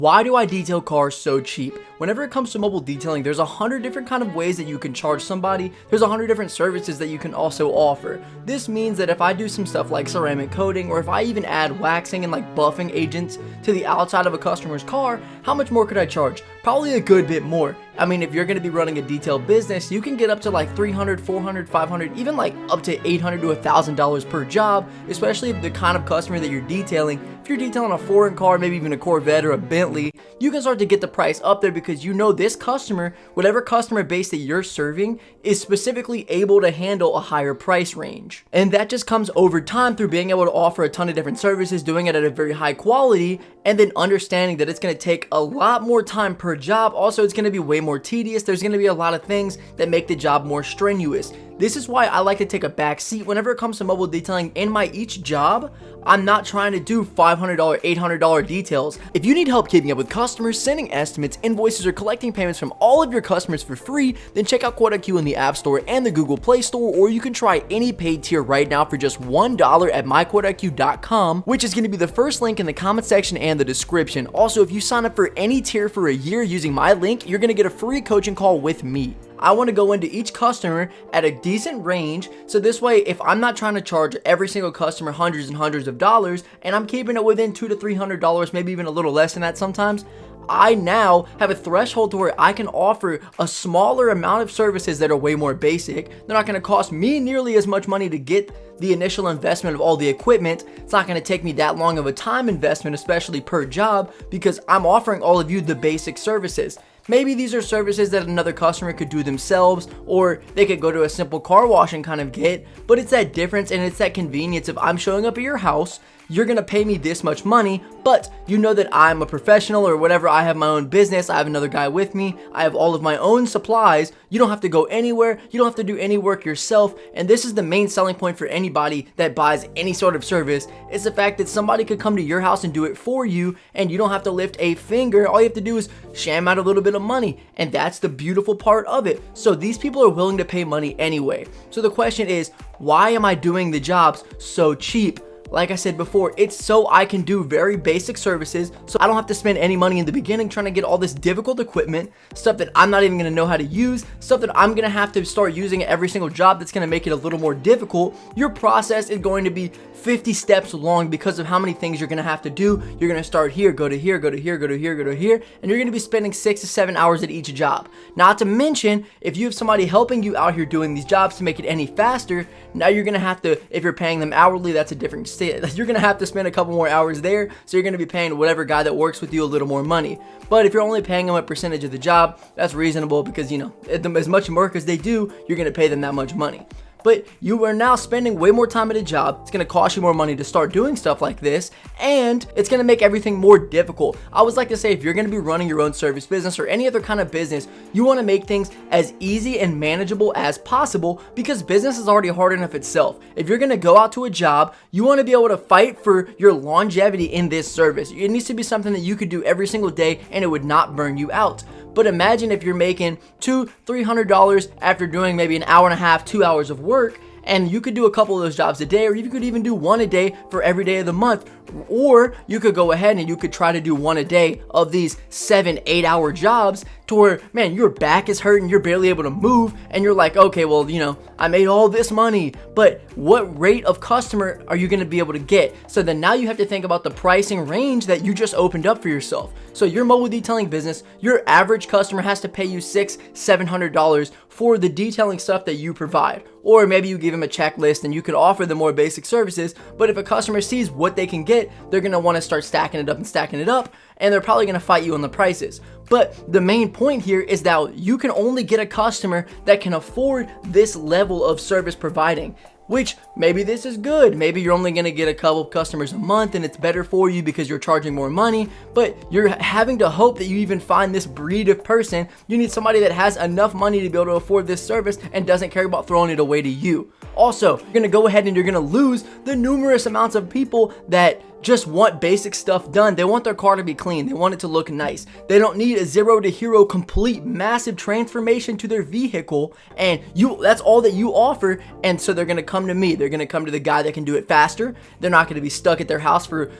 Why do I detail cars so cheap? Whenever it comes to mobile detailing, there's 100 different kind of ways that you can charge somebody. There's 100 different services that you can also offer. This means that if I do some stuff like ceramic coating, or if I even add waxing and like buffing agents to the outside of a customer's car, how much more could I charge? Probably a good bit more. I mean, if you're going to be running a detail business, you can get up to like $300, $400, $500, even like up to $800 to $1,000 per job, especially if the kind of customer that you're detailing. If you're detailing a foreign car, maybe even a Corvette or a Bentley, you can start to get the price up there because you know this customer, whatever customer base that you're serving, is specifically able to handle a higher price range. And that just comes over time through being able to offer a ton of different services, doing it at a very high quality, and then understanding that it's going to take a lot more time per job. Also, it's going to be way more tedious. There's going to be a lot of things that make the job more strenuous. This is why I like to take a back seat whenever it comes to mobile detailing. In my each job, I'm not trying to do $500, $800 details. If you need help keeping up with customers, sending estimates, invoices, or collecting payments from all of your customers for free, then check out QuoteIQ in the App Store and the Google Play Store, or you can try any paid tier right now for just $1 at myquoteiq.com, which is going to be the first link in the comment section and the description. Also, if you sign up for any tier for a year using my link, you're going to get a free coaching call with me. I want to go into each customer at a decent range, so this way if I'm not trying to charge every single customer hundreds and hundreds of dollars, and I'm keeping it within $200 to $300, maybe even a little less than that sometimes, I now have a threshold to where I can offer a smaller amount of services that are way more basic. They're not going to cost me nearly as much money to get the initial investment of all the equipment. It's not going to take me that long of a time investment, especially per job, because I'm offering all of you the basic services. Maybe these are services that another customer could do themselves, or they could go to a simple car wash and kind of get, but it's that difference and it's that convenience of I'm showing up at your house, you're going to pay me this much money, but you know that I'm a professional or whatever. I have my own business. I have another guy with me. I have all of my own supplies. You don't have to go anywhere. You don't have to do any work yourself. And this is the main selling point for anybody that buys any sort of service. It's the fact that somebody could come to your house and do it for you, and you don't have to lift a finger. All you have to do is sham out a little bit of money. And that's the beautiful part of it. So these people are willing to pay money anyway. So the question is, why am I doing the jobs so cheap? Like I said before, it's so I can do very basic services, so I don't have to spend any money in the beginning trying to get all this difficult equipment, stuff that I'm not even going to know how to use, stuff that I'm going to have to start using at every single job that's going to make it a little more difficult. Your process is going to be 50 steps long because of how many things you're going to have to do. You're going to start here, go to here, go to here, go to here, go to here, and you're going to be spending 6 to 7 hours at each job. Not to mention, if you have somebody helping you out here doing these jobs to make it any faster, now you're going to have to, if you're paying them hourly, that's a different you're going to have to spend a couple more hours there, so you're going to be paying whatever guy that works with you a little more money. But if you're only paying them a percentage of the job, that's reasonable because, you know, as much work as they do, you're going to pay them that much money. But you are now spending way more time at a job. It's going to cost you more money to start doing stuff like this, and it's going to make everything more difficult. I always like to say, if you're going to be running your own service business or any other kind of business, you want to make things as easy and manageable as possible, because business is already hard enough itself. If you're going to go out to a job, you want to be able to fight for your longevity in this service. It needs to be something that you could do every single day and it would not burn you out. But imagine if you're making $200, $300 after doing maybe an hour and a half, 2 hours of work, and you could do a couple of those jobs a day, or you could even do one a day for every day of the month. Or you could go ahead and you could try to do one a day of these 7-8 hour jobs to where, man, your back is hurting, you're barely able to move, and you're like, okay, well, you know, I made all this money, but what rate of customer are you going to be able to get? So then now you have to think about the pricing range that you just opened up for yourself. So your mobile detailing business, your average customer has to pay you $600, $700 for the detailing stuff that you provide. Or maybe you give them a checklist and you could offer them more basic services, but if a customer sees what they can get, they're going to want to start stacking it up, and they're probably going to fight you on the prices. But the main point here is that you can only get a customer that can afford this level of service providing. Which, maybe this is good. Maybe you're only going to get a couple customers a month and it's better for you because you're charging more money, but you're having to hope that you even find this breed of person. You need somebody that has enough money to be able to afford this service and doesn't care about throwing it away to you. Also, you're going to go ahead and you're going to lose the numerous amounts of people that just want basic stuff done. They want their car to be clean. They want it to look nice. They don't need a 0 to hero complete massive transformation to their vehicle, and that's all that you offer. And so they're going to come to me. They're going to come to the guy that can do it faster. They're not going to be stuck at their house for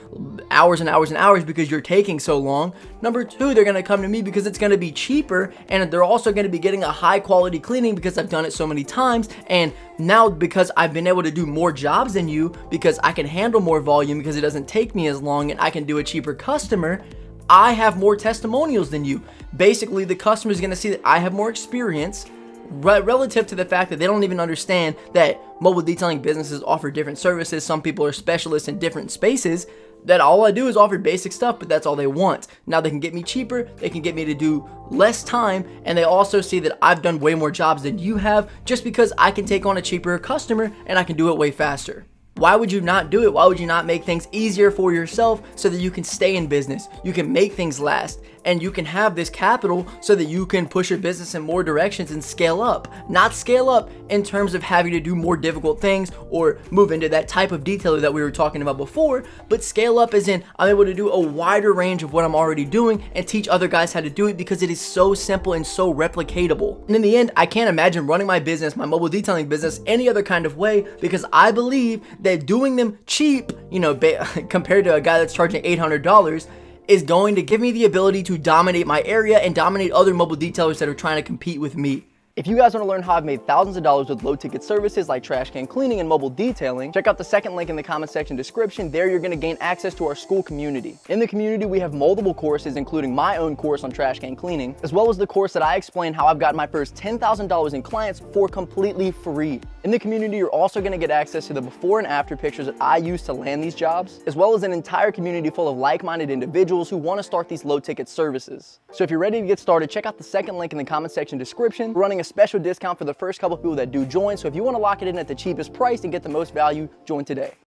hours and hours and hours because you're taking so long. Number 2, they're going to come to me because it's going to be cheaper, and they're also going to be getting a high quality cleaning because I've done it so many times. And now, because I've been able to do more jobs than you, because I can handle more volume, because it doesn't take me as long, and I can do a cheaper customer, I have more testimonials than you. Basically, the customer is going to see that I have more experience relative to the fact that they don't even understand that mobile detailing businesses offer different services. Some people are specialists in different spaces. That all I do is offer basic stuff, but that's all they want. Now they can get me cheaper, they can get me to do less time, and they also see that I've done way more jobs than you have just because I can take on a cheaper customer and I can do it way faster. Why would you not do it? Why would you not make things easier for yourself so that you can stay in business? You can make things last, and you can have this capital so that you can push your business in more directions and scale up. Not scale up in terms of having to do more difficult things or move into that type of detailer that we were talking about before, but scale up as in I'm able to do a wider range of what I'm already doing and teach other guys how to do it because it is so simple and so replicatable. And in the end, I can't imagine running my business, my mobile detailing business, any other kind of way because I believe that doing them cheap, compared to a guy that's charging $800, is going to give me the ability to dominate my area and dominate other mobile detailers that are trying to compete with me. If you guys want to learn how I've made thousands of dollars with low ticket services like trash can cleaning and mobile detailing, check out the second link in the comment section description. There you're going to gain access to our school community. In the community, we have multiple courses, including my own course on trash can cleaning, as well as the course that I explain how I've gotten my first $10,000 in clients for completely free. In the community, you're also going to get access to the before and after pictures that I use to land these jobs, as well as an entire community full of like-minded individuals who want to start these low ticket services. So if you're ready to get started, check out the second link in the comment section description. We're running a special discount for the first couple people that do join. So if you want to lock it in at the cheapest price and get the most value, join today.